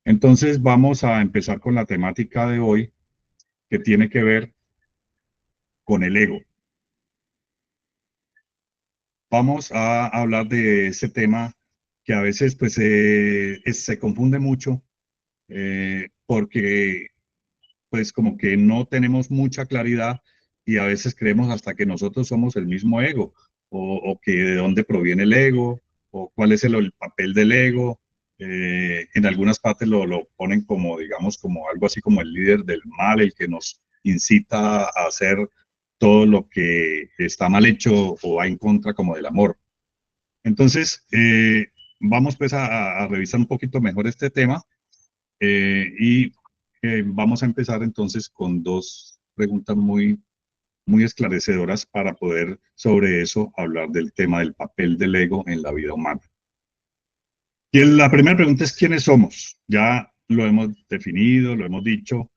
Entonces vamos a empezar con la temática de hoy que tiene que ver con el ego. Vamos a hablar de ese tema que a veces pues se confunde mucho porque pues como que no tenemos mucha claridad y a veces creemos hasta que nosotros somos el mismo ego o que de dónde proviene el ego o cuál es el papel del ego. En algunas partes lo ponen como, digamos, como algo así como el líder del mal, el que nos incita a hacer todo lo que está mal hecho o va en contra como del amor. Entonces, vamos pues a revisar un poquito mejor este tema y vamos a empezar entonces con dos preguntas muy esclarecedoras para poder sobre eso hablar del tema del papel del ego en la vida humana. Y la primera pregunta es ¿quiénes somos? Ya lo hemos definido, lo hemos dicho,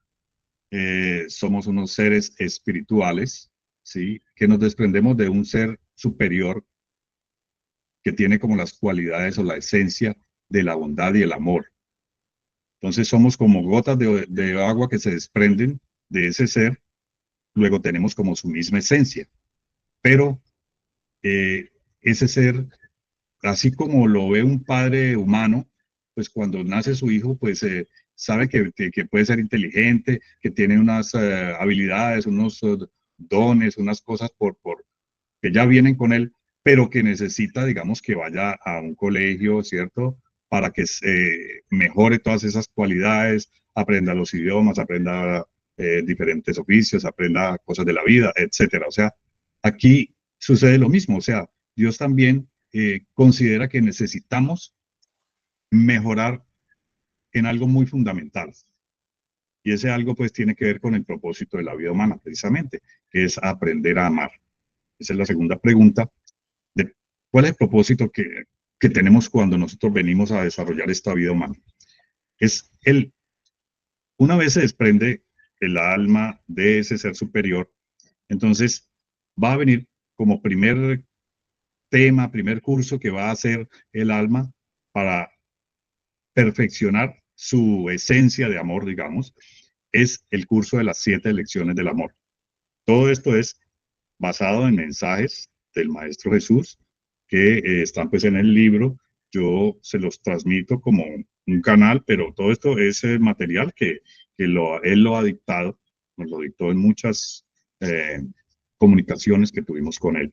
somos unos seres espirituales, ¿sí? Que nos desprendemos de un ser superior que tiene como las cualidades o la esencia de la bondad y el amor. Entonces somos como gotas de agua que se desprenden de ese ser, luego tenemos como su misma esencia, pero eh, ese ser, así como lo ve un padre humano, pues cuando nace su hijo, pues sabe que puede ser inteligente, que tiene unas habilidades, unos dones, unas cosas que ya vienen con él, pero que necesita, digamos, que vaya a un colegio, ¿cierto? Para que mejore todas esas cualidades, aprenda los idiomas, aprenda diferentes oficios, aprenda cosas de la vida, etcétera. O sea, aquí sucede lo mismo. O sea, Dios también considera que necesitamos mejorar en algo muy fundamental. Y ese algo pues tiene que ver con el propósito de la vida humana, precisamente, que es aprender a amar. Esa es la segunda pregunta de cuál es el propósito que tenemos cuando nosotros venimos a desarrollar esta vida humana. Es una vez se desprende el alma de ese ser superior, entonces va a venir como primer tema, primer curso que va a hacer el alma para perfeccionar su esencia de amor, digamos, es el curso de las 7 lecciones del amor. Todo esto es basado en mensajes del Maestro Jesús que están pues en el libro. Yo se los transmito como un canal, pero todo esto es material que él lo ha dictado, nos lo dictó en muchas comunicaciones que tuvimos con él,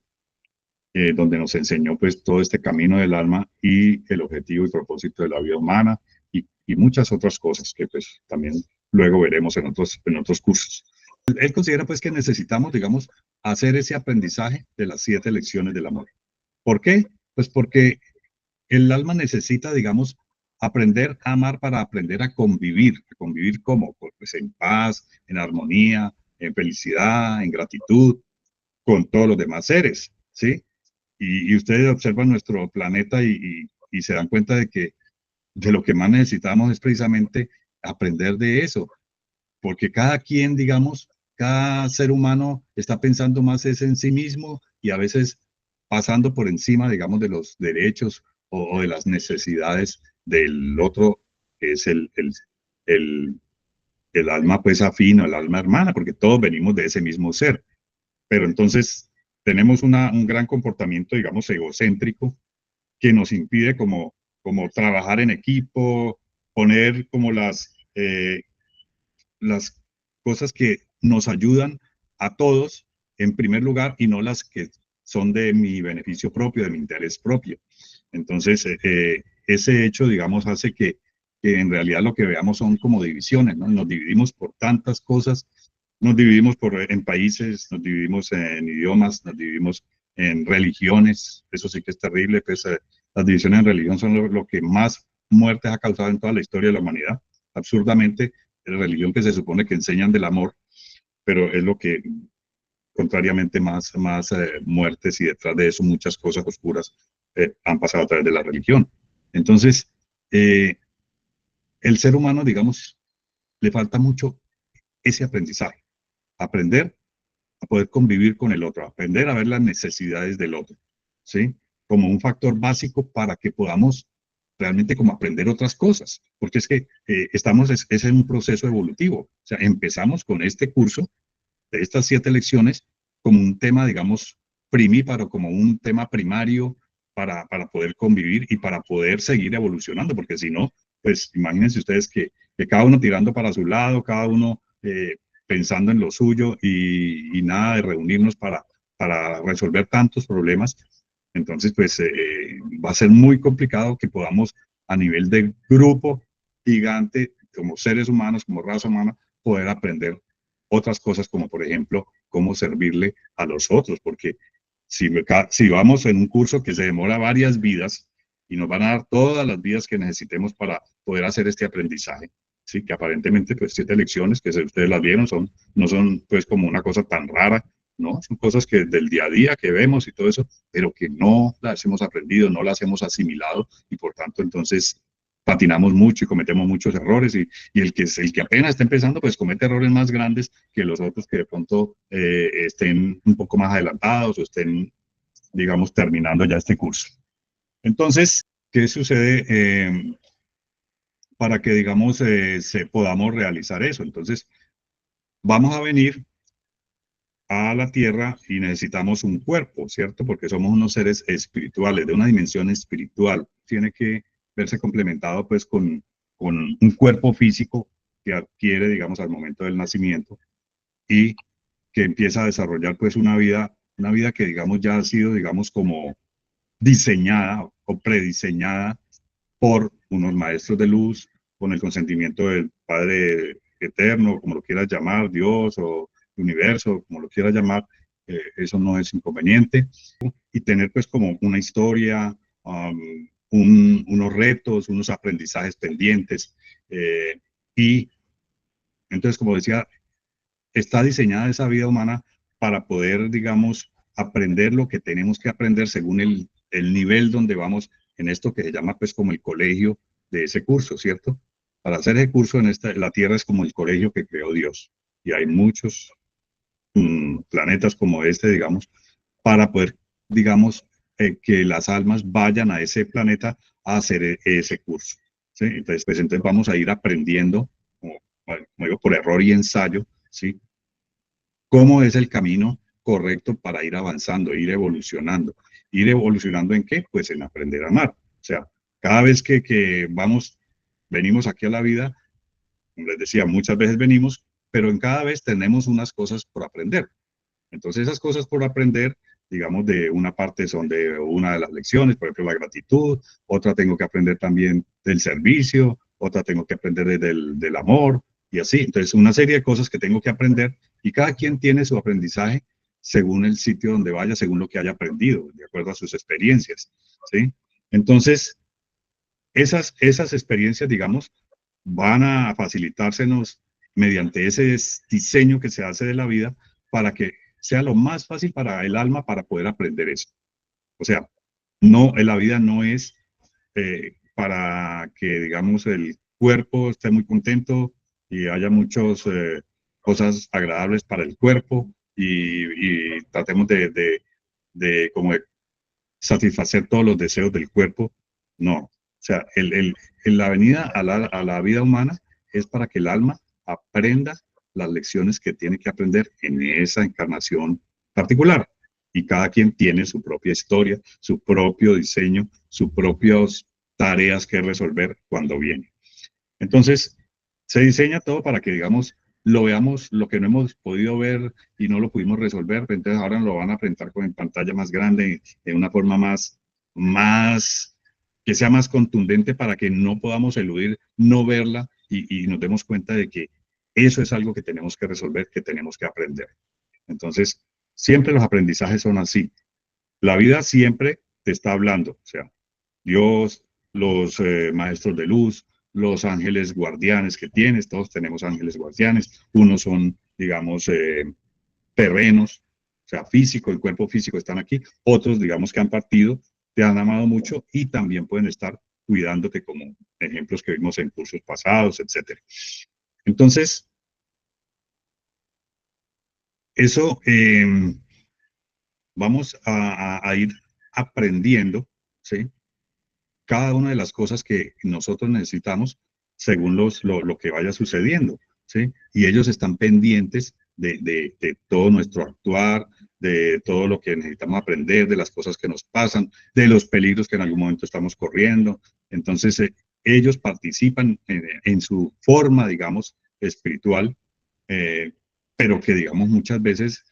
donde nos enseñó pues todo este camino del alma y el objetivo y propósito de la vida humana y muchas otras cosas que pues también luego veremos en otros cursos. Él considera pues que necesitamos, digamos, hacer ese aprendizaje de las 7 lecciones del amor. ¿Por qué? Pues porque el alma necesita, digamos, aprender a amar para aprender a convivir como, pues en paz, en armonía, en felicidad, en gratitud, con todos los demás seres, ¿sí? Y ustedes observan nuestro planeta y se dan cuenta de que de lo que más necesitamos es precisamente aprender de eso, porque cada quien, digamos, cada ser humano está pensando más es en sí mismo y a veces pasando por encima, digamos, de los derechos o de las necesidades del otro, que es el, el alma pues afín o el alma hermana, porque todos venimos de ese mismo ser. Pero entonces tenemos un gran comportamiento, digamos, egocéntrico que nos impide como trabajar en equipo, poner como las cosas que nos ayudan a todos en primer lugar y no las que son de mi beneficio propio, de mi interés propio. Entonces, ese hecho, digamos, hace que en realidad lo que veamos son como divisiones, ¿no? Nos dividimos por tantas cosas, nos dividimos en países, nos dividimos en idiomas, nos dividimos en religiones, eso sí que es terrible, pues las divisiones en religión son lo que más muertes ha causado en toda la historia de la humanidad, absurdamente, religión que se supone que enseñan del amor, pero es lo que contrariamente más muertes y detrás de eso muchas cosas oscuras han pasado a través de la religión. Entonces, eh, el ser humano, digamos, le falta mucho ese aprendizaje, aprender a poder convivir con el otro, aprender a ver las necesidades del otro, ¿sí? Como un factor básico para que podamos realmente como aprender otras cosas, porque es que estamos es en un proceso evolutivo. O sea, empezamos con este curso de estas 7 lecciones como un tema, digamos, primíparo, como un tema primario para poder convivir y para poder seguir evolucionando, porque si no, pues imagínense ustedes que cada uno tirando para su lado, cada uno pensando en lo suyo y nada de reunirnos para resolver tantos problemas. Entonces, pues va a ser muy complicado que podamos a nivel de grupo gigante, como seres humanos, como raza humana, poder aprender otras cosas como por ejemplo cómo servirle a los otros, porque si vamos en un curso que se demora varias vidas y nos van a dar todas las vidas que necesitemos para poder hacer este aprendizaje, sí, que aparentemente pues 7 lecciones que ustedes las vieron no son pues como una cosa tan rara, no, son cosas que del día a día que vemos y todo eso, pero que no las hemos aprendido, no las hemos asimilado y por tanto entonces patinamos mucho y cometemos muchos errores y el que apenas está empezando, pues comete errores más grandes que los otros que de pronto estén un poco más adelantados o estén, digamos, terminando ya este curso. Entonces, ¿qué sucede para que, digamos, podamos realizar eso? Entonces, vamos a venir a la Tierra y necesitamos un cuerpo, ¿cierto? Porque somos unos seres espirituales, de una dimensión espiritual. Tiene que verse complementado pues con un cuerpo físico que adquiere, digamos, al momento del nacimiento y que empieza a desarrollar pues una vida que digamos ya ha sido, digamos, como diseñada o prediseñada por unos maestros de luz, con el consentimiento del Padre Eterno, como lo quieras llamar, Dios o universo, como lo quieras llamar, eso no es inconveniente. Y tener pues como una historia, unos retos, unos aprendizajes pendientes. Y entonces, como decía, está diseñada esa vida humana para poder, digamos, aprender lo que tenemos que aprender según el nivel donde vamos en esto que se llama pues como el colegio de ese curso, ¿cierto? Para hacer ese curso la Tierra es como el colegio que creó Dios y hay muchos planetas como este, digamos, para poder, digamos, que las almas vayan a ese planeta a hacer ese curso, ¿sí? Entonces, pues entonces vamos a ir aprendiendo, como digo, por error y ensayo, ¿sí? ¿Cómo es el camino correcto para ir avanzando, ir evolucionando? ¿Ir evolucionando en qué? Pues en aprender a amar. O sea, cada vez que venimos aquí a la vida, como les decía, muchas veces venimos, pero en cada vez tenemos unas cosas por aprender. Entonces, esas cosas por aprender, digamos, de una parte son de una de las lecciones, por ejemplo, la gratitud, otra tengo que aprender también del servicio, otra tengo que aprender del amor, y así. Entonces, una serie de cosas que tengo que aprender y cada quien tiene su aprendizaje según el sitio donde vaya, según lo que haya aprendido, de acuerdo a sus experiencias, ¿sí? Entonces, esas experiencias, digamos, van a facilitársenos mediante ese diseño que se hace de la vida para que sea lo más fácil para el alma para poder aprender eso. O sea, no, la vida no es para que, digamos, el cuerpo esté muy contento y haya muchas cosas agradables para el cuerpo y tratemos como de satisfacer todos los deseos del cuerpo. No, o sea, la venida a la vida humana es para que el alma aprenda las lecciones que tiene que aprender en esa encarnación particular. Y cada quien tiene su propia historia, su propio diseño, sus propias tareas que resolver cuando viene. Entonces, se diseña todo para que, digamos, lo veamos, lo que no hemos podido ver y no lo pudimos resolver, entonces ahora lo van a presentar con en pantalla más grande, de una forma que sea más contundente para que no podamos eludir, no verla y nos demos cuenta de que eso es algo que tenemos que resolver, que tenemos que aprender. Entonces, siempre los aprendizajes son así. La vida siempre te está hablando, o sea, Dios, los maestros de luz, los ángeles guardianes que tienes, todos tenemos ángeles guardianes, unos son, digamos, terrenos, o sea, físico, el cuerpo físico están aquí, otros, digamos, que han partido, te han amado mucho y también pueden estar cuidándote como ejemplos que vimos en cursos pasados, etcétera. Entonces, eso vamos a ir aprendiendo, ¿sí? cada una de las cosas que nosotros necesitamos según lo que vaya sucediendo, ¿sí? Y ellos están pendientes de todo nuestro actuar, de todo lo que necesitamos aprender, de las cosas que nos pasan, de los peligros que en algún momento estamos corriendo. Entonces, ellos participan en su forma, digamos, espiritual, eh, pero que, digamos, muchas veces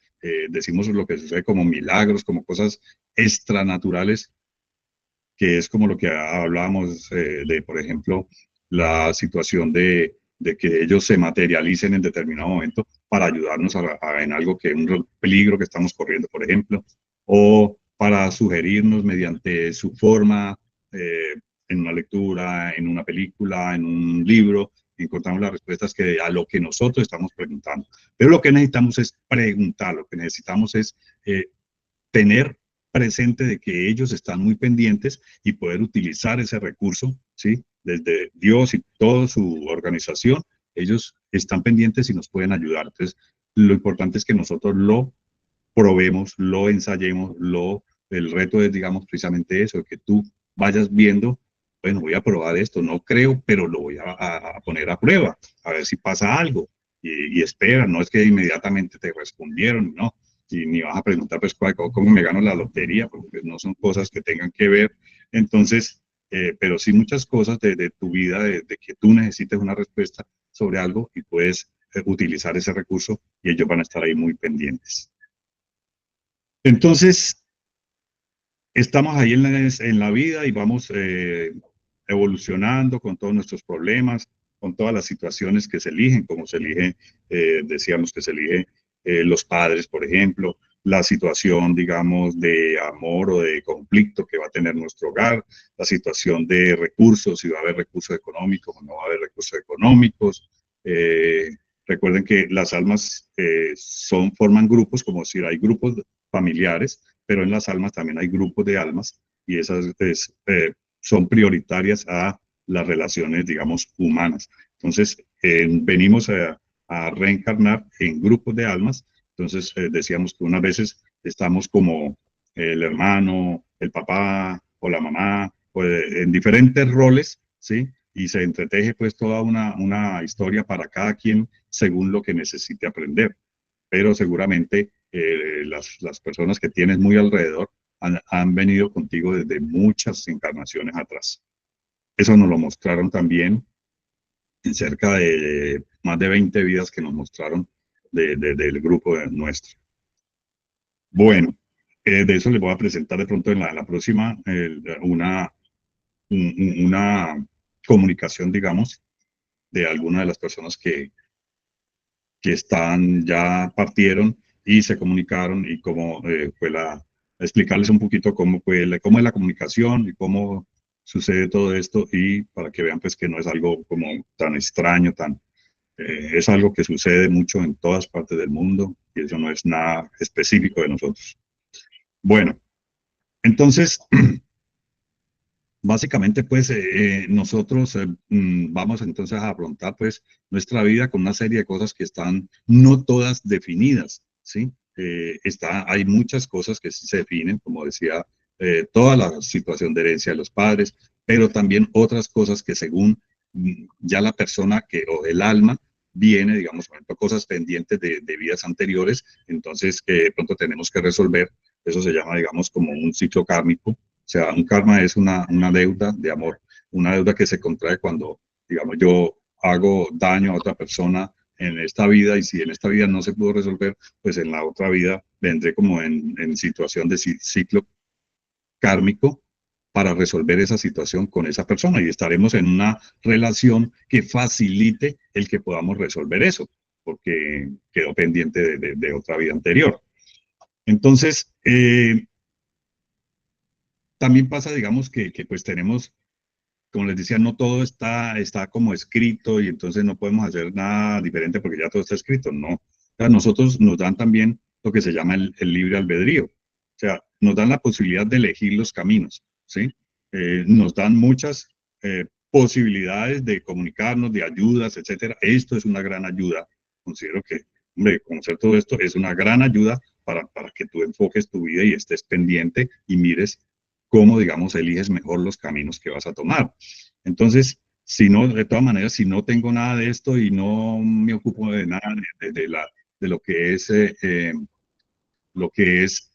decimos lo que sucede como milagros, como cosas extranaturales, que es como lo que hablábamos de, por ejemplo, la situación de que ellos se materialicen en determinado momento para ayudarnos en algo que un peligro que estamos corriendo, por ejemplo, o para sugerirnos mediante su forma, en una lectura, en una película, en un libro, encontramos las respuestas que a lo que nosotros estamos preguntando. Pero lo que necesitamos es preguntar, lo que necesitamos es tener presente de que ellos están muy pendientes y poder utilizar ese recurso, ¿sí? Desde Dios y toda su organización, ellos están pendientes y nos pueden ayudar. Entonces, lo importante es que nosotros lo probemos, lo ensayemos, el reto es, digamos, precisamente eso, que tú vayas viendo, bueno, voy a probar esto, no creo, pero lo voy a poner a prueba, a ver si pasa algo. Y espera, no es que inmediatamente te respondieron, no, y ni vas a preguntar, pues, cómo me gano la lotería, porque pues, no son cosas que tengan que ver. Entonces, pero sí muchas cosas de tu vida, de que tú necesites una respuesta sobre algo y puedes utilizar ese recurso y ellos van a estar ahí muy pendientes. Entonces, estamos ahí en la vida y vamos evolucionando con todos nuestros problemas, con todas las situaciones que se eligen, como se elige, decíamos que se elige los padres, por ejemplo, la situación, digamos, de amor o de conflicto que va a tener nuestro hogar, la situación de recursos, si va a haber recursos económicos o no va a haber recursos económicos. Eh, Recuerden que las almas forman grupos, como decir, hay grupos familiares, pero en las almas también hay grupos de almas y esas son prioritarias a las relaciones, digamos, humanas. Entonces, venimos a reencarnar en grupos de almas. Entonces, decíamos que unas veces estamos como el hermano, el papá o la mamá, pues, en diferentes roles, ¿sí? Y se entreteje pues toda una historia para cada quien según lo que necesite aprender. Pero seguramente las personas que tienes muy alrededor han venido contigo desde muchas encarnaciones atrás. Eso nos lo mostraron también en cerca de más de 20 vidas que nos mostraron del grupo nuestro. Bueno, de eso les voy a presentar de pronto en la próxima una comunicación, digamos, de alguna de las personas que están, ya partieron y se comunicaron y cómo fue explicarles un poquito cómo es la comunicación y cómo sucede todo esto y para que vean pues que no es algo como tan extraño, es algo que sucede mucho en todas partes del mundo y eso no es nada específico de nosotros. Bueno, entonces, básicamente, pues nosotros vamos entonces a afrontar pues nuestra vida con una serie de cosas que están no todas definidas, ¿sí? Hay muchas cosas que sí se definen, como decía, toda la situación de herencia de los padres, pero también otras cosas que según ya la persona o el alma viene, digamos, por ejemplo, cosas pendientes de vidas anteriores, entonces que de pronto tenemos que resolver, eso se llama, digamos, como un ciclo kármico. O sea, un karma es una deuda de amor, una deuda que se contrae cuando, digamos, yo hago daño a otra persona en esta vida y si en esta vida no se pudo resolver, pues en la otra vida vendré como en situación de ciclo kármico para resolver esa situación con esa persona y estaremos en una relación que facilite el que podamos resolver eso, porque quedó pendiente de otra vida anterior. Entonces, también pasa, digamos, que pues tenemos, como les decía, no todo está como escrito y entonces no podemos hacer nada diferente porque ya todo está escrito, no. O sea, nosotros nos dan también lo que se llama el libre albedrío. O sea, nos dan la posibilidad de elegir los caminos, ¿sí? Nos dan muchas posibilidades de comunicarnos, de ayudas, etcétera. Esto es una gran ayuda. Considero que, hombre, conocer todo esto es una gran ayuda para que tú enfoques tu vida y estés pendiente y mires cómo, digamos, eliges mejor los caminos que vas a tomar. Entonces, si no, de todas maneras, si no tengo nada de esto y no me ocupo de nada de lo que es,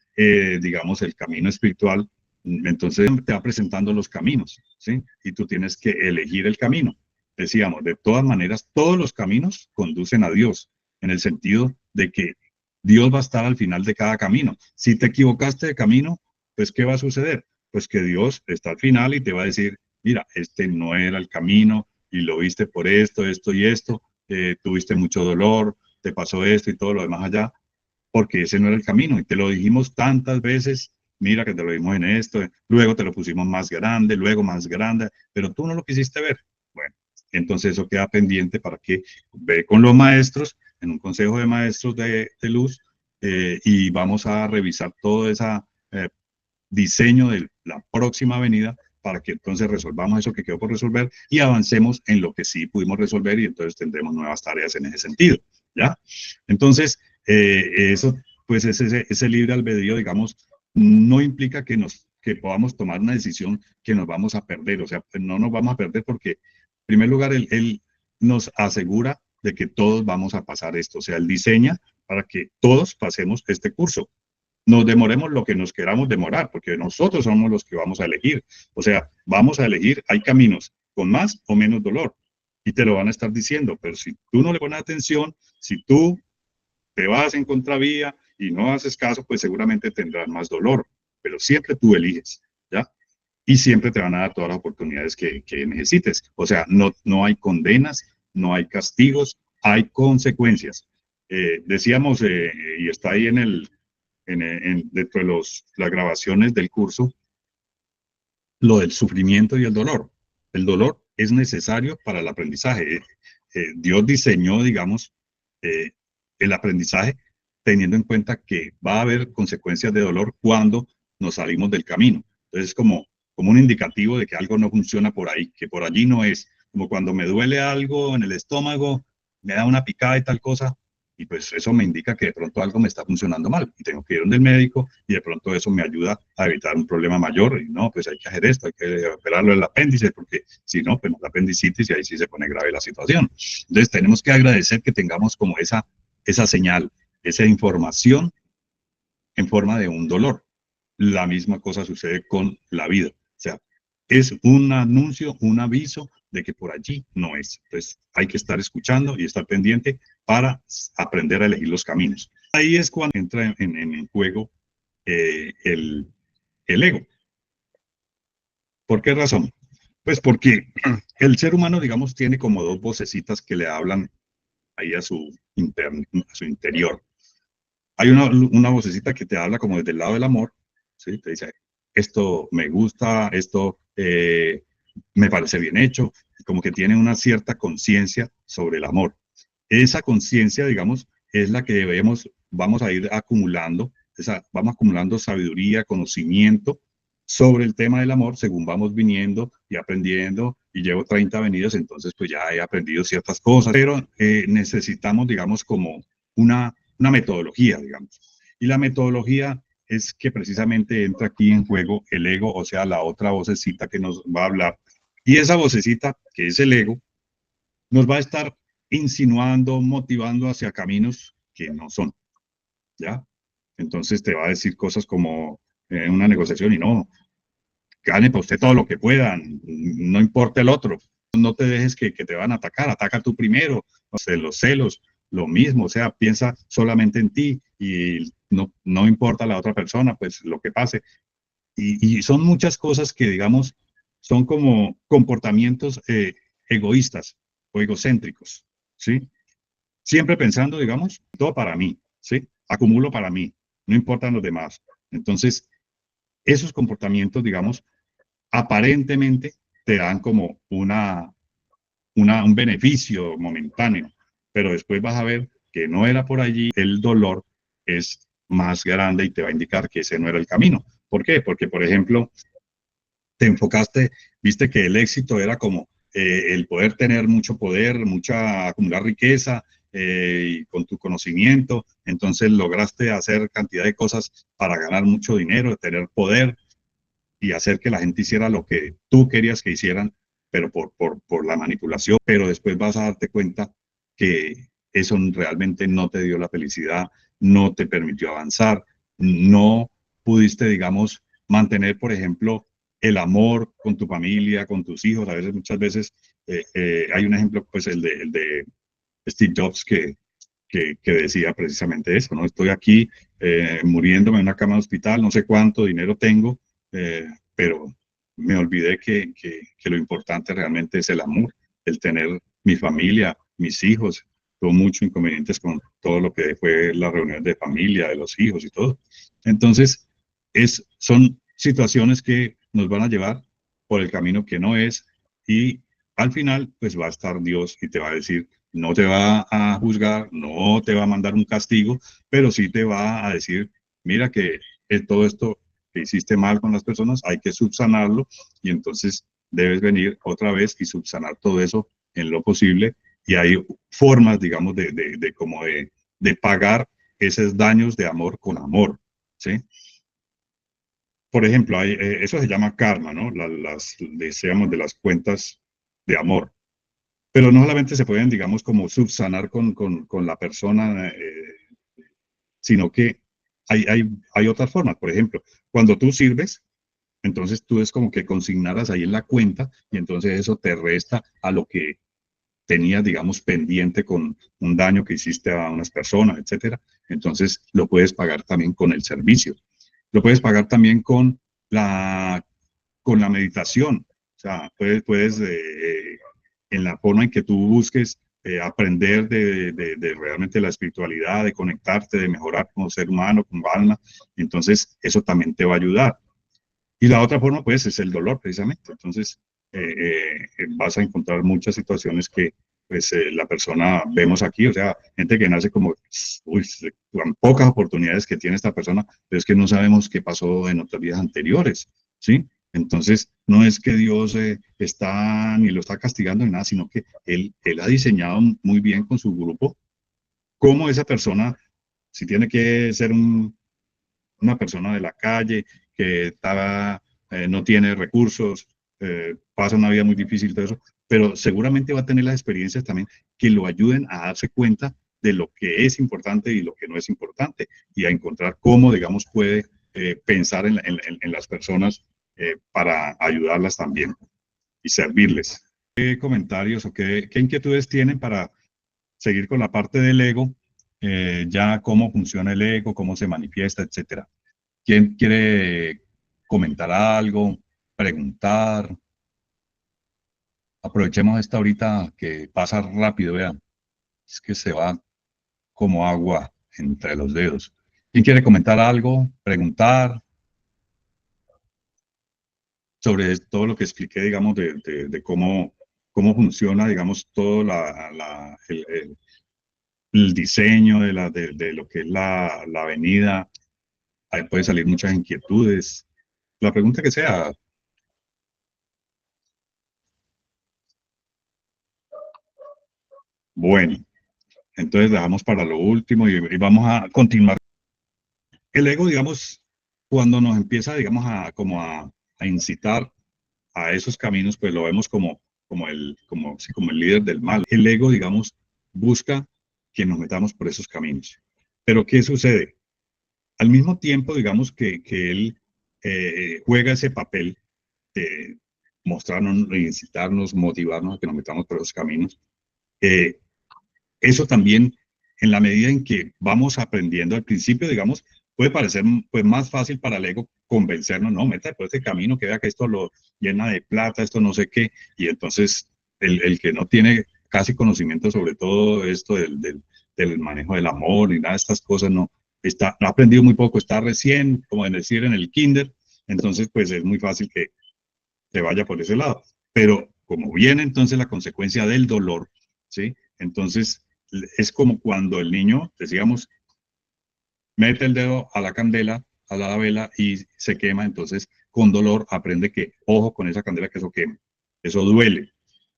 digamos, el camino espiritual, entonces te va presentando los caminos, ¿sí? Y tú tienes que elegir el camino. Decíamos, de todas maneras, todos los caminos conducen a Dios, en el sentido de que Dios va a estar al final de cada camino. Si te equivocaste de camino, pues ¿qué va a suceder? Pues que Dios está al final y te va a decir, mira, este no era el camino y lo viste por esto, esto y esto, tuviste mucho dolor, te pasó esto y todo lo demás allá, porque ese no era el camino y te lo dijimos tantas veces, mira que te lo dimos en esto, luego te lo pusimos más grande, luego más grande, pero tú no lo quisiste ver. Bueno, entonces eso queda pendiente para que ve con los maestros, en un consejo de maestros de luz, y vamos a revisar todo ese diseño de la próxima avenida para que entonces resolvamos eso que quedó por resolver y avancemos en lo que sí pudimos resolver y entonces tendremos nuevas tareas en ese sentido, ¿ya? Entonces, eso, pues ese libre albedrío, digamos, no implica que podamos tomar una decisión que nos vamos a perder, o sea, pues no nos vamos a perder porque, en primer lugar, él nos asegura de que todos vamos a pasar esto, o sea, él diseña para que todos pasemos este curso, nos demoremos lo que nos queramos demorar, porque nosotros somos los que vamos a elegir. O sea, vamos a elegir, hay caminos con más o menos dolor, y te lo van a estar diciendo, pero si tú no le pones atención, si tú te vas en contravía y no haces caso, pues seguramente tendrás más dolor, pero siempre tú eliges, ¿ya? Y siempre te van a dar todas las oportunidades que necesites. O sea, no hay condenas, no hay castigos, hay consecuencias. Decíamos, y está ahí dentro de las grabaciones del curso, lo del sufrimiento y el dolor. El dolor es necesario para el aprendizaje. Dios diseñó, digamos, eh, el aprendizaje teniendo en cuenta que va a haber consecuencias de dolor cuando nos salimos del camino. Entonces, es como un indicativo de que algo no funciona por ahí, que por allí no es. Como cuando me duele algo en el estómago, me da una picada y tal cosa, y pues eso me indica que de pronto algo me está funcionando mal y tengo que ir donde el médico y de pronto eso me ayuda a evitar un problema mayor y no, pues hay que hacer esto, hay que operarlo del apéndice porque si no, pues la apendicitis y ahí sí se pone grave la situación. Entonces tenemos que agradecer que tengamos como esa señal, esa información en forma de un dolor. La misma cosa sucede con la vida. O sea, es un anuncio, un aviso de que por allí no es. Entonces, hay que estar escuchando y estar pendiente para aprender a elegir los caminos. Ahí es cuando entra en juego el ego. ¿Por qué razón? Pues porque el ser humano, digamos, tiene como dos vocecitas que le hablan ahí a su interior. Hay una vocecita que te habla como desde el lado del amor, ¿sí? Te dice, esto me gusta, esto me parece bien hecho, como que tiene una cierta conciencia sobre el amor. Esa conciencia, digamos, es la que vamos a ir acumulando, vamos acumulando sabiduría, conocimiento sobre el tema del amor según vamos viniendo y aprendiendo, y llevo 30 venidas, entonces pues ya he aprendido ciertas cosas, pero necesitamos, digamos, como una metodología, digamos. Y la metodología es que precisamente entra aquí en juego el ego, o sea, la otra vocecita que nos va a hablar. Y esa vocecita, que es el ego, nos va a estar insinuando, motivando hacia caminos que no son, ¿ya? Entonces te va a decir cosas como en una negociación y no, gane para usted todo lo que pueda, no importa el otro, no te dejes que te van a atacar, ataca tú primero, o sea, los celos, lo mismo, o sea, piensa solamente en ti y no importa la otra persona, pues lo que pase. Y son muchas cosas que, digamos, son como comportamientos egoístas o egocéntricos, ¿sí? Siempre pensando, digamos, todo para mí, ¿sí? Acumulo para mí, no importan los demás. Entonces, esos comportamientos, digamos, aparentemente te dan como un beneficio momentáneo, pero después vas a ver que no era por allí, el dolor es más grande y te va a indicar que ese no era el camino. ¿Por qué? Porque, por ejemplo, te enfocaste, viste que el éxito era como el poder tener mucho poder, acumular riqueza y con tu conocimiento, entonces lograste hacer cantidad de cosas para ganar mucho dinero, tener poder, y hacer que la gente hiciera lo que tú querías que hicieran, pero por la manipulación, pero después vas a darte cuenta que eso realmente no te dio la felicidad, no te permitió avanzar, no pudiste, digamos, mantener, por ejemplo, el amor con tu familia, con tus hijos. A veces, muchas veces, hay un ejemplo, pues el de Steve Jobs, que decía precisamente eso, ¿no? Estoy aquí muriéndome en una cama de hospital, no sé cuánto dinero tengo, pero me olvidé que lo importante realmente es el amor, el tener mi familia, mis hijos. Tuvo muchos inconvenientes con todo lo que fue las reuniones de familia, de los hijos y todo. Entonces, son situaciones que nos van a llevar por el camino que no es, y al final, pues va a estar Dios y te va a decir, no te va a juzgar, no te va a mandar un castigo, pero sí te va a decir, mira que todo esto que hiciste mal con las personas hay que subsanarlo, y entonces debes venir otra vez y subsanar todo eso en lo posible. Y hay formas, digamos, de pagar esos daños de amor con amor, ¿sí? Por ejemplo, eso se llama karma, ¿no? Decíamos, de las cuentas de amor. Pero no solamente se pueden, digamos, como subsanar con la persona, sino que hay otras formas. Por ejemplo, cuando tú sirves, entonces tú es como que consignaras ahí en la cuenta, y entonces eso te resta a lo que tenías, digamos, pendiente con un daño que hiciste a unas personas, etcétera. Entonces lo puedes pagar también con el servicio. Lo puedes pagar también la, con la meditación. O sea, puedes en la forma en que tú busques aprender de realmente la espiritualidad, de conectarte, de mejorar como ser humano, como alma, entonces eso también te va a ayudar. Y la otra forma, pues, es el dolor, precisamente. Entonces, vas a encontrar muchas situaciones que, pues, la persona, vemos aquí, o sea, gente que nace como, uy, con pocas oportunidades que tiene esta persona, pero es que no sabemos qué pasó en otras vidas anteriores, ¿sí? Entonces, no es que Dios está ni lo está castigando ni nada, sino que él ha diseñado muy bien con su grupo cómo esa persona, si tiene que ser una persona de la calle que no tiene recursos, pasa una vida muy difícil, todo eso, pero seguramente va a tener las experiencias también que lo ayuden a darse cuenta de lo que es importante y lo que no es importante, y a encontrar cómo, digamos, puede pensar en las personas para ayudarlas también y servirles. ¿Qué comentarios o qué inquietudes tienen para seguir con la parte del ego? Ya cómo funciona el ego, cómo se manifiesta, etcétera. ¿Quién quiere comentar algo, preguntar? Aprovechemos esta ahorita que pasa rápido, vean. Es que se va como agua entre los dedos. ¿Quién quiere comentar algo, preguntar sobre todo lo que expliqué, digamos, de cómo funciona, digamos, todo el diseño de lo que es la avenida? Ahí puede salir muchas inquietudes. La pregunta que sea. Bueno, entonces dejamos para lo último y vamos a continuar. El ego, digamos, cuando nos empieza, digamos, a incitar a esos caminos, pues lo vemos sí, como el líder del mal. El ego, digamos, busca que nos metamos por esos caminos. Pero ¿qué sucede? Al mismo tiempo, digamos, que él juega ese papel de mostrarnos, incitarnos, motivarnos a que nos metamos por esos caminos. eh, Eso también, en la medida en que vamos aprendiendo al principio, digamos, puede parecer pues más fácil para el ego convencernos, no, meta por este camino, que vea que esto lo llena de plata, esto no sé qué, y entonces el que no tiene casi conocimiento sobre todo esto del manejo del amor y nada de estas cosas, ha aprendido muy poco, está recién, como decir, en el kinder, entonces pues es muy fácil que se vaya por ese lado. Pero como viene entonces la consecuencia del dolor, ¿sí? Entonces es como cuando el niño, decíamos, mete el dedo a la candela, a la vela y se quema, entonces con dolor aprende que, ojo con esa candela, que eso quema, eso duele,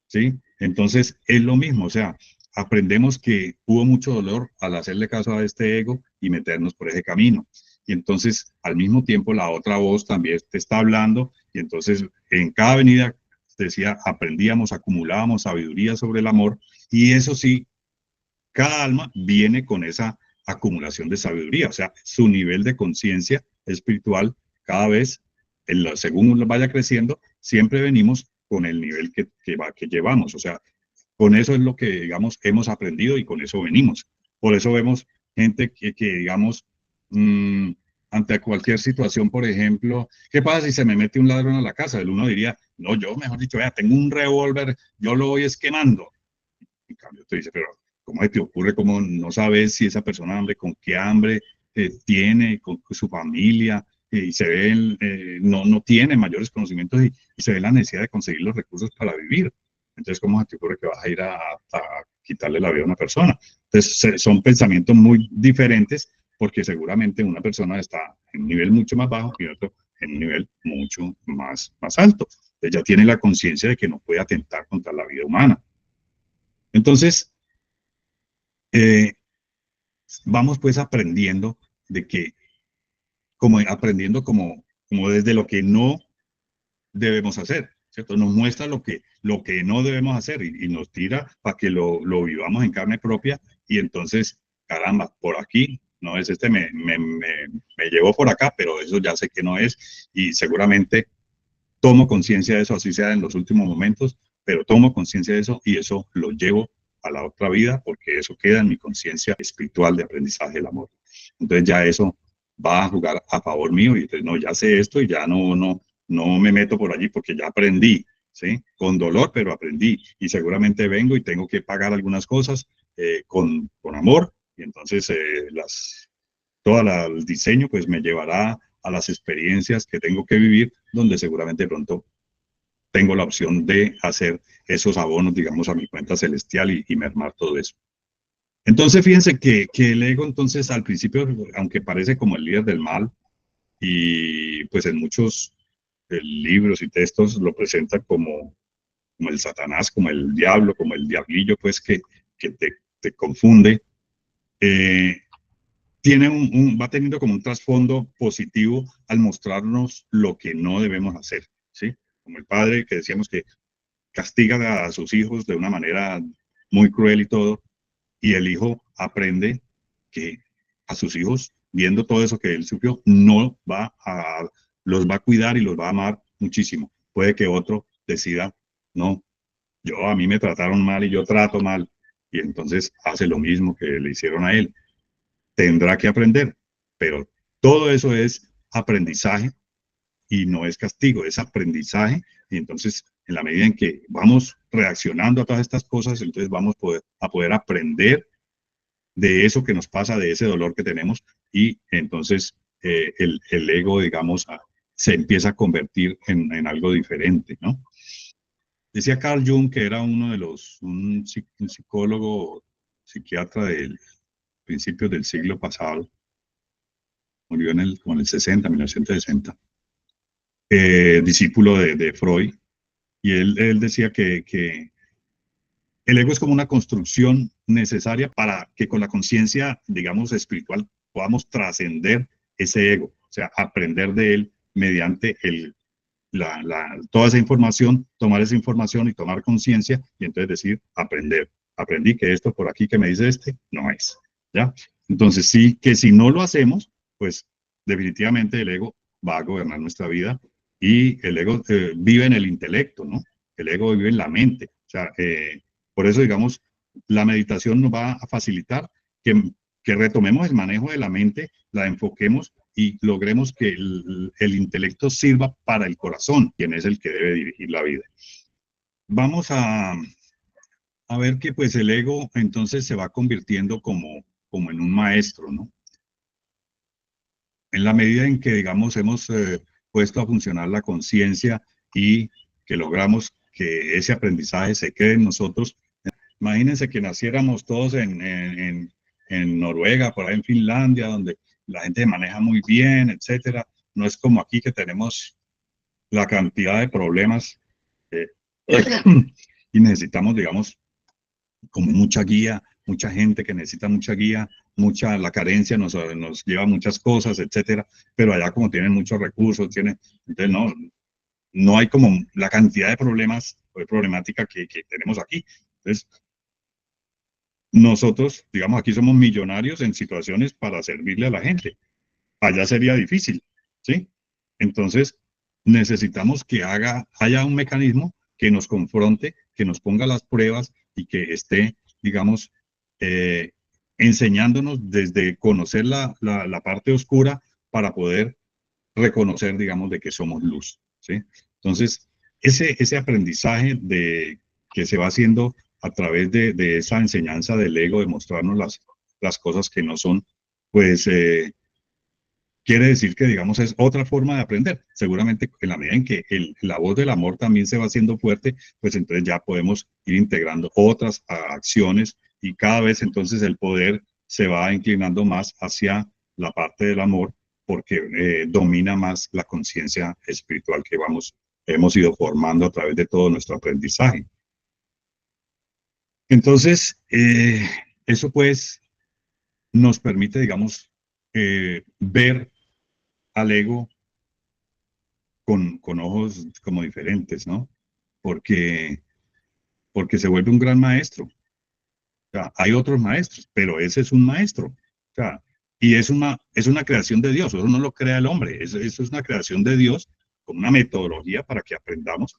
¿sí? Entonces es lo mismo, o sea, aprendemos que hubo mucho dolor al hacerle caso a este ego y meternos por ese camino. y entonces al mismo tiempo la otra voz también te está hablando, y entonces en cada venida, decía, aprendíamos, acumulábamos sabiduría sobre el amor, y eso sí, cada alma viene con esa acumulación de sabiduría, o sea, su nivel de conciencia espiritual cada vez, según uno vaya creciendo, siempre venimos con el nivel que llevamos, o sea, con eso es lo que, digamos, hemos aprendido y con eso venimos. Por eso vemos gente digamos, mmm, ante cualquier situación, por ejemplo, ¿qué pasa si se me mete un ladrón a la casa? El uno diría, no, yo mejor dicho, vea, tengo un revólver, yo lo voy esquemando. En cambio, te dice, pero ¿cómo te ocurre? ¿Cómo no sabes si esa persona hambre, con qué hambre tiene, con su familia? Y se ve, no tiene mayores conocimientos y se ve la necesidad de conseguir los recursos para vivir. Entonces, ¿cómo se te ocurre que vas a ir a quitarle la vida a una persona? Entonces, son pensamientos muy diferentes porque seguramente una persona está en un nivel mucho más bajo y otro en un nivel mucho más alto. Entonces, ya tiene la conciencia de que no puede atentar contra la vida humana. Entonces, eh, vamos pues aprendiendo de que, como aprendiendo como desde lo que no debemos hacer, ¿cierto? Nos muestra lo que no debemos hacer y nos tira para que lo vivamos en carne propia y entonces, caramba, por aquí, no es me llevó por acá, pero eso ya sé que no es y seguramente tomo conciencia de eso, así sea en los últimos momentos, pero tomo conciencia de eso y eso lo llevo a la otra vida porque eso queda en mi conciencia espiritual de aprendizaje del amor. Entonces ya eso va a jugar a favor mío y entonces no, ya sé esto y ya no me meto por allí porque ya aprendí, ¿sí? Con dolor, pero aprendí y seguramente vengo y tengo que pagar algunas cosas con amor y entonces todo el diseño pues me llevará a las experiencias que tengo que vivir, donde seguramente pronto tengo la opción de hacer esos abonos, digamos, a mi cuenta celestial y mermar todo eso. Entonces, fíjense que el ego, entonces, al principio, aunque parece como el líder del mal, y pues en muchos libros y textos lo presentan como el Satanás, como el diablo, como el diablillo, pues que te confunde, eh, va teniendo como un trasfondo positivo al mostrarnos lo que no debemos hacer, ¿sí? Como el padre que decíamos que castiga a sus hijos de una manera muy cruel y todo, y el hijo aprende que a sus hijos, viendo todo eso que él sufrió, los va a cuidar y los va a amar muchísimo. Puede que otro decida, no, a mí me trataron mal y yo trato mal, y entonces hace lo mismo que le hicieron a él. Tendrá que aprender, pero todo eso es aprendizaje y no es castigo, es aprendizaje. Y entonces, en la medida en que vamos reaccionando a todas estas cosas, entonces vamos a poder aprender de eso que nos pasa, de ese dolor que tenemos, y entonces el ego, digamos, se empieza a convertir en algo diferente, ¿no? Decía Carl Jung que era un psicólogo, psiquiatra del principios del siglo pasado, murió como en el 60, 1960, discípulo de Freud, y él decía que el ego es como una construcción necesaria para que con la conciencia, digamos, espiritual podamos trascender ese ego, o sea, aprender de él mediante toda esa información, tomar esa información y tomar conciencia y entonces decir, aprendí que esto por aquí que me dice no es, ¿ya? Entonces sí, que si no lo hacemos, pues definitivamente el ego va a gobernar nuestra vida y el ego vive en el intelecto, ¿no? El ego vive en la mente, o sea, por eso, digamos, la meditación nos va a facilitar que retomemos el manejo de la mente, la enfoquemos y logremos que el intelecto sirva para el corazón, quien es el que debe dirigir la vida. Vamos a ver que pues el ego entonces se va convirtiendo como en un maestro, ¿no? En la medida en que, digamos, hemos puesto a funcionar la conciencia y que logramos que ese aprendizaje se quede en nosotros. Imagínense que naciéramos todos en Noruega, por ahí en Finlandia, donde la gente se maneja muy bien, etcétera. No es como aquí que tenemos la cantidad de problemas y necesitamos, digamos, como mucha guía mucha gente que necesita mucha guía, la carencia nos lleva a muchas cosas, etcétera, pero allá como tienen muchos recursos, entonces no hay como la cantidad de problemas o de problemática que tenemos aquí. Entonces, nosotros, digamos, aquí somos millonarios en situaciones para servirle a la gente. Allá sería difícil, ¿sí? Entonces, necesitamos que haya un mecanismo que nos confronte, que nos ponga las pruebas y que esté, digamos, eh, enseñándonos desde conocer la parte oscura para poder reconocer, digamos, de que somos luz, ¿sí? Entonces, ese aprendizaje que se va haciendo a través de esa enseñanza del ego, de mostrarnos las cosas que no son, pues quiere decir que, digamos, es otra forma de aprender. Seguramente en la medida en que la voz del amor también se va haciendo fuerte, pues entonces ya podemos ir integrando otras acciones y cada vez entonces el poder se va inclinando más hacia la parte del amor porque domina más la conciencia espiritual que hemos ido formando a través de todo nuestro aprendizaje. Entonces, eso pues nos permite, digamos, ver al ego con ojos como diferentes, ¿no? Porque, porque se vuelve un gran maestro. O sea, hay otros maestros, pero ese es un maestro. O sea, y es una creación de Dios, eso no lo crea el hombre, eso es una creación de Dios con una metodología para que aprendamos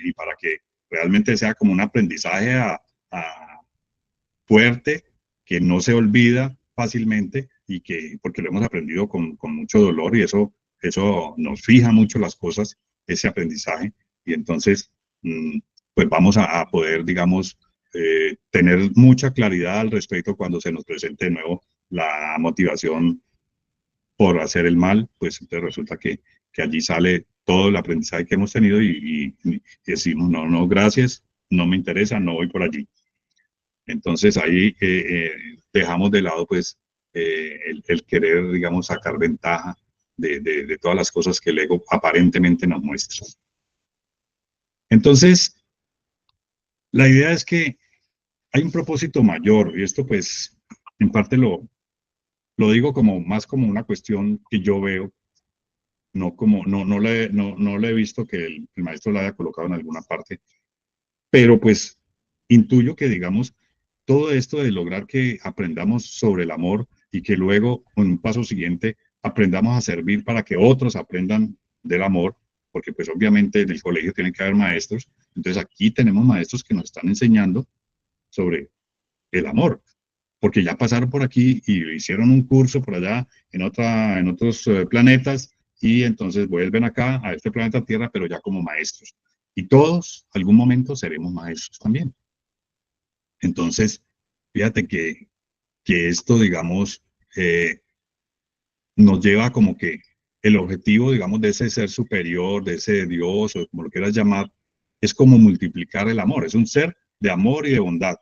y para que realmente sea como un aprendizaje fuerte, que no se olvida fácilmente y porque lo hemos aprendido con mucho dolor y eso nos fija mucho las cosas, ese aprendizaje. Y entonces, pues vamos a poder, digamos, tener mucha claridad al respecto cuando se nos presente de nuevo la motivación por hacer el mal, pues entonces resulta que allí sale todo el aprendizaje que hemos tenido y decimos, no, no, gracias, no me interesa, no voy por allí. Entonces ahí dejamos de lado pues el querer, digamos, sacar ventaja de todas las cosas que el ego aparentemente nos muestra. Entonces, la idea es que hay un propósito mayor y esto pues en parte lo digo como más como una cuestión que yo veo, no le he visto que el maestro la haya colocado en alguna parte, pero pues intuyo que, digamos, todo esto de lograr que aprendamos sobre el amor y que luego, en un paso siguiente, aprendamos a servir para que otros aprendan del amor, porque pues obviamente en el colegio tienen que haber maestros, entonces aquí tenemos maestros que nos están enseñando sobre el amor, porque ya pasaron por aquí y hicieron un curso por allá en otros planetas y entonces vuelven acá a este planeta Tierra, pero ya como maestros. Y todos, algún momento, seremos maestros también. Entonces, fíjate que esto, digamos, nos lleva como que el objetivo, digamos, de ese ser superior, de ese Dios, o como lo quieras llamar, es como multiplicar el amor. Es un ser de amor y de bondad.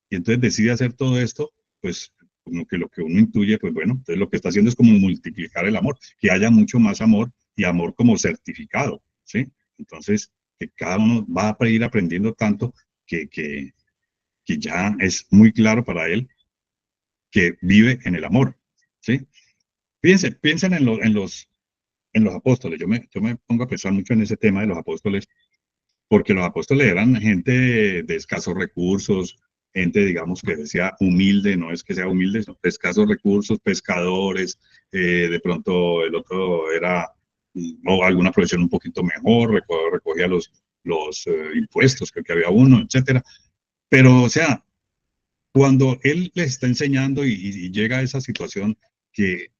Y entonces decide hacer todo esto, pues como que lo que uno intuye, pues bueno, entonces lo que está haciendo es como multiplicar el amor, que haya mucho más amor y amor como certificado, ¿sí? Entonces, que cada uno va a ir aprendiendo tanto que ya es muy claro para él que vive en el amor, ¿sí? Fíjense, piensen en los apóstoles. Yo me pongo a pensar mucho en ese tema de los apóstoles, porque los apóstoles eran gente de escasos recursos, gente, digamos, que decía humilde, no es que sea humilde, sino de escasos recursos, pescadores, de pronto el otro era o alguna profesión un poquito mejor, recogía los impuestos, creo que había uno, etcétera. Pero, o sea, cuando él les está enseñando y llega a esa situación que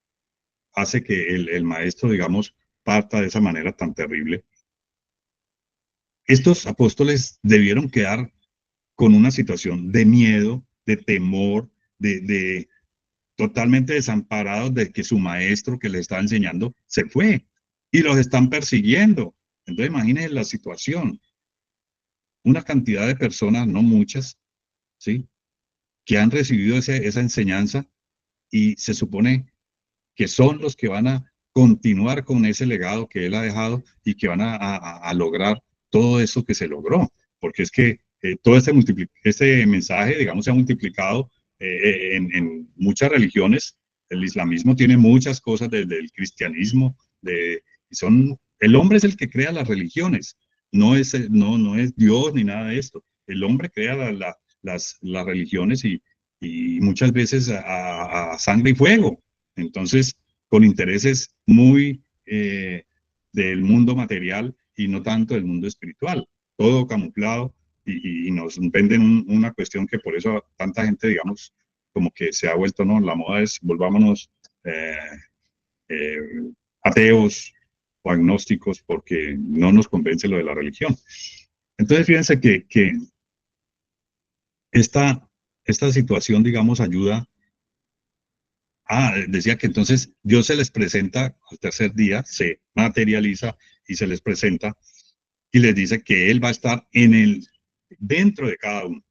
hace que el maestro, digamos, parta de esa manera tan terrible, estos apóstoles debieron quedar con una situación de miedo, de temor, de totalmente desamparados de que su maestro que les estaba enseñando se fue y los están persiguiendo. Entonces imagínense la situación. Una cantidad de personas, no muchas, ¿sí? Que han recibido esa enseñanza y se supone que son los que van a continuar con ese legado que él ha dejado y que van a lograr todo eso que se logró. Porque es que todo este mensaje, digamos, se ha multiplicado en muchas religiones. El islamismo tiene muchas cosas del cristianismo, el hombre es el que crea las religiones, no es Dios ni nada de esto. El hombre crea las religiones y muchas veces a sangre y fuego. Entonces, con intereses muy del mundo material y no tanto del mundo espiritual, todo camuflado y nos venden una cuestión que por eso tanta gente, digamos, como que se ha vuelto, ¿no? La moda es volvámonos eh, eh, ateos o agnósticos porque no nos convence lo de la religión. Entonces, fíjense que esta situación, digamos, ayuda. Decía que entonces Dios se les presenta al tercer día, se materializa y se les presenta y les dice que Él va a estar dentro de cada uno,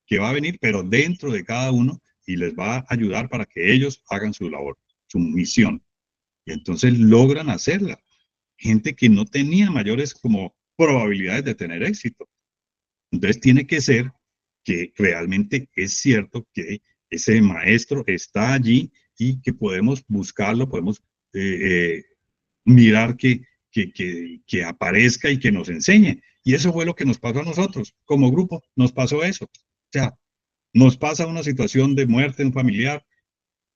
que va a venir, pero dentro de cada uno y les va a ayudar para que ellos hagan su labor, su misión. Y entonces logran hacerla. Gente que no tenía mayores como probabilidades de tener éxito. Entonces tiene que ser que realmente es cierto que ese maestro está allí y que podemos buscarlo, podemos mirar que aparezca y que nos enseñe. Y eso fue lo que nos pasó a nosotros. Como grupo nos pasó eso. O sea, nos pasa una situación de muerte en un familiar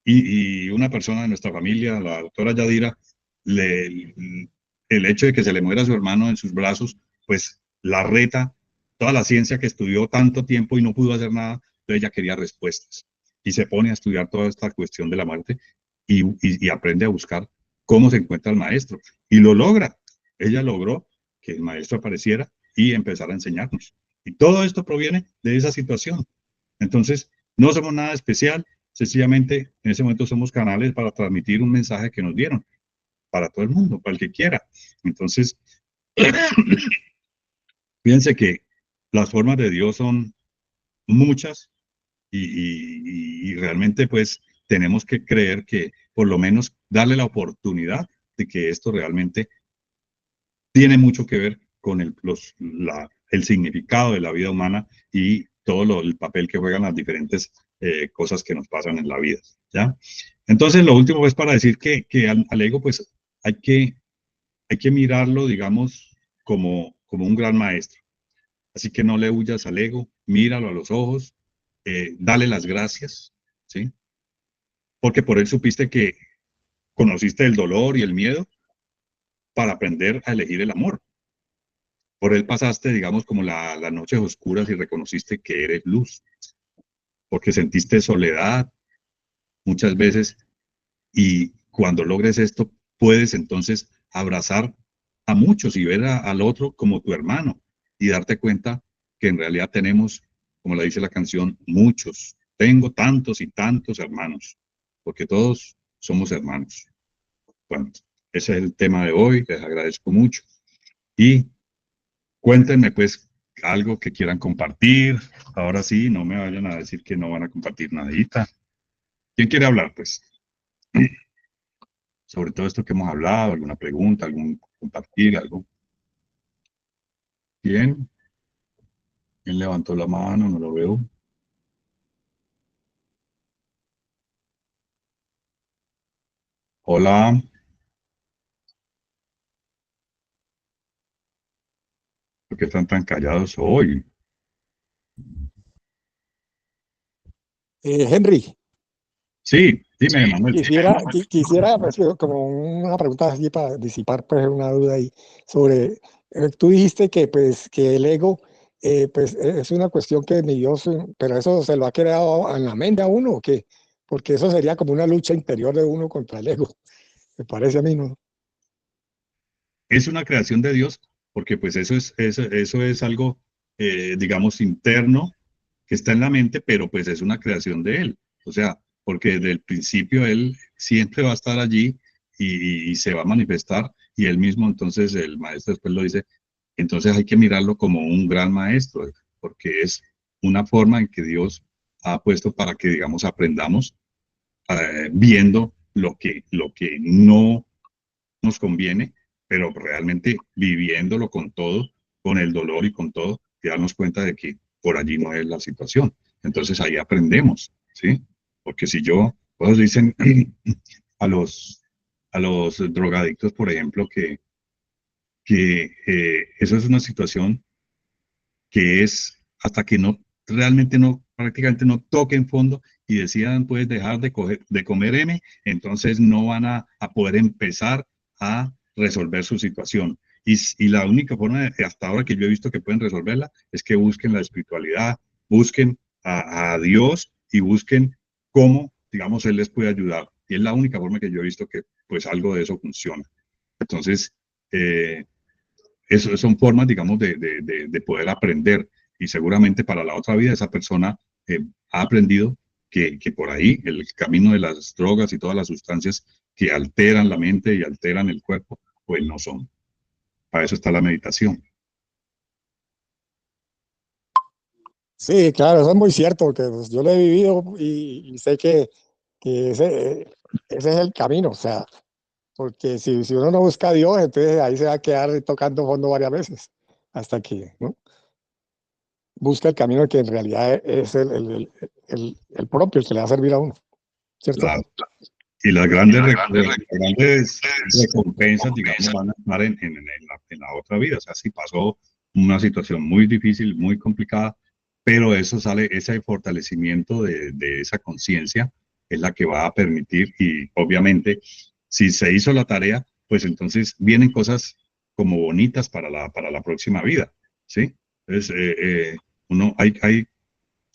y una persona de nuestra familia, la doctora Yadira, le, el hecho de que se le muera su hermano en sus brazos, pues la reta, toda la ciencia que estudió tanto tiempo y no pudo hacer nada, entonces ella quería respuestas. Y se pone a estudiar toda esta cuestión de la muerte y aprende a buscar cómo se encuentra el maestro. Y lo logra. Ella logró que el maestro apareciera y empezara a enseñarnos. Y todo esto proviene de esa situación. Entonces, no somos nada especial, sencillamente en ese momento somos canales para transmitir un mensaje que nos dieron, para todo el mundo, para el que quiera. Entonces, fíjense que las formas de Dios son muchas y realmente pues tenemos que creer que por lo menos darle la oportunidad de que esto realmente tiene mucho que ver con el significado de la vida humana y todo el papel que juegan las diferentes cosas que nos pasan en la vida, ¿ya? Entonces, lo último es para decir que al ego, pues, hay que, hay que mirarlo, digamos, como un gran maestro. Así que no le huyas al ego, míralo a los ojos, dale las gracias, ¿sí? Porque por él supiste que conociste el dolor y el miedo para aprender a elegir el amor. Por él pasaste, digamos, como las noches oscuras y reconociste que eres luz, porque sentiste soledad muchas veces y cuando logres esto puedes entonces abrazar a muchos y ver al otro como tu hermano y darte cuenta que en realidad tenemos, como la dice la canción, muchos. Tengo tantos y tantos hermanos, porque todos somos hermanos. Bueno, ese es el tema de hoy, les agradezco mucho y cuéntenme pues algo que quieran compartir. Ahora sí, no me vayan a decir que no van a compartir nadita. ¿Quién quiere hablar pues? Sobre todo esto que hemos hablado, alguna pregunta, algún compartir, algo. ¿Quién? ¿Quién levantó la mano? No lo veo. Hola. ¿Por qué están tan callados hoy? Henry, Sí, dime, Manuel. quisiera pues, como una pregunta así para disipar pues, una duda ahí sobre, tú dijiste que, pues, que el ego pues, es una cuestión que ni Dios, pero eso se lo ha creado en la mente a uno, ¿o qué? Porque eso sería como una lucha interior de uno contra el ego, me parece a mí, ¿no? Es una creación de Dios, porque pues eso es algo, digamos, interno que está en la mente, pero pues es una creación de Él. O sea, porque desde el principio Él siempre va a estar allí y se va a manifestar y Él mismo, entonces el maestro después lo dice, entonces hay que mirarlo como un gran maestro, porque es una forma en que Dios ha puesto para que, digamos, aprendamos viendo lo que no nos conviene, pero realmente viviéndolo con todo, con el dolor y con todo, y darnos cuenta de que por allí no es la situación. Entonces ahí aprendemos. ¿sí? Porque si yo, pues dicen a a los drogadictos, por ejemplo, que eso es una situación que es hasta que no, realmente no, prácticamente no toquen fondo y decidan pues dejar de comer M, entonces no van a poder empezar a resolver su situación. Y la única forma hasta ahora que yo he visto que pueden resolverla es que busquen la espiritualidad, busquen a Dios y busquen cómo, digamos, Él les puede ayudar. Y es la única forma que yo he visto que pues algo de eso funciona. Entonces, eso son formas, digamos, de poder aprender. Y seguramente para la otra vida esa persona ha aprendido que por ahí el camino de las drogas y todas las sustancias que alteran la mente y alteran el cuerpo, pues no son. Para eso está la meditación. Sí, claro, eso es muy cierto, que pues, yo lo he vivido y sé que ese es el camino, o sea, porque si uno no busca a Dios, entonces ahí se va a quedar tocando fondo varias veces, hasta que, ¿no? Busca el camino que en realidad es el propio, el que le va a servir a uno, ¿cierto? La, y las grandes recompensas, digamos, van a estar en la otra vida. O sea, si pasó una situación muy difícil, muy complicada, pero eso sale, ese fortalecimiento de esa conciencia es la que va a permitir y obviamente si se hizo la tarea, pues entonces vienen cosas como bonitas para la próxima vida, ¿sí? Entonces,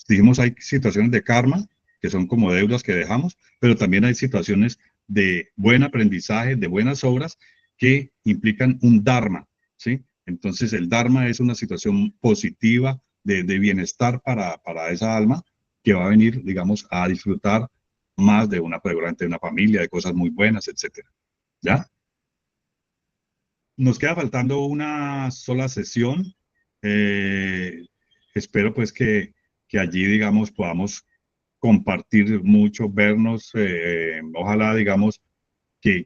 dijimos, hay situaciones de karma, que son como deudas que dejamos, pero también hay situaciones de buen aprendizaje, de buenas obras, que implican un dharma, ¿sí? Entonces, el dharma es una situación positiva de bienestar para esa alma que va a venir, digamos, a disfrutar más de durante una familia, de cosas muy buenas, etcétera. ¿Ya? Nos queda faltando una sola sesión. Eh, espero pues que allí, digamos, podamos compartir mucho, vernos, ojalá, digamos, que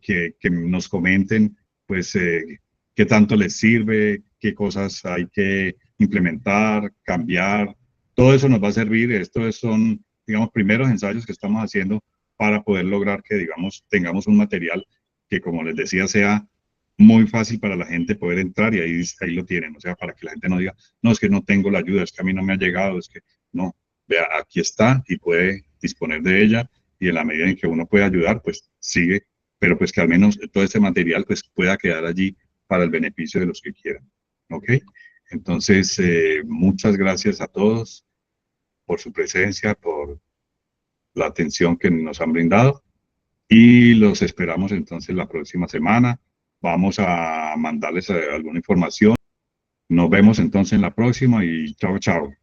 nos comenten, pues, qué tanto les sirve, qué cosas hay que implementar, cambiar. Todo eso nos va a servir. Son, digamos, primeros ensayos que estamos haciendo para poder lograr que, digamos, tengamos un material que, como les decía, sea muy fácil para la gente poder entrar y ahí lo tienen. O sea, para que la gente no diga, no, es que no tengo la ayuda, es que a mí no me ha llegado, es que no. Vea, aquí está y puede disponer de ella y en la medida en que uno puede ayudar, pues sigue, pero pues que al menos todo este material pues pueda quedar allí para el beneficio de los que quieran. ¿Ok? Entonces, muchas gracias a todos por su presencia, por la atención que nos han brindado y los esperamos entonces la próxima semana. Vamos a mandarles alguna información. Nos vemos entonces en la próxima y chao, chao.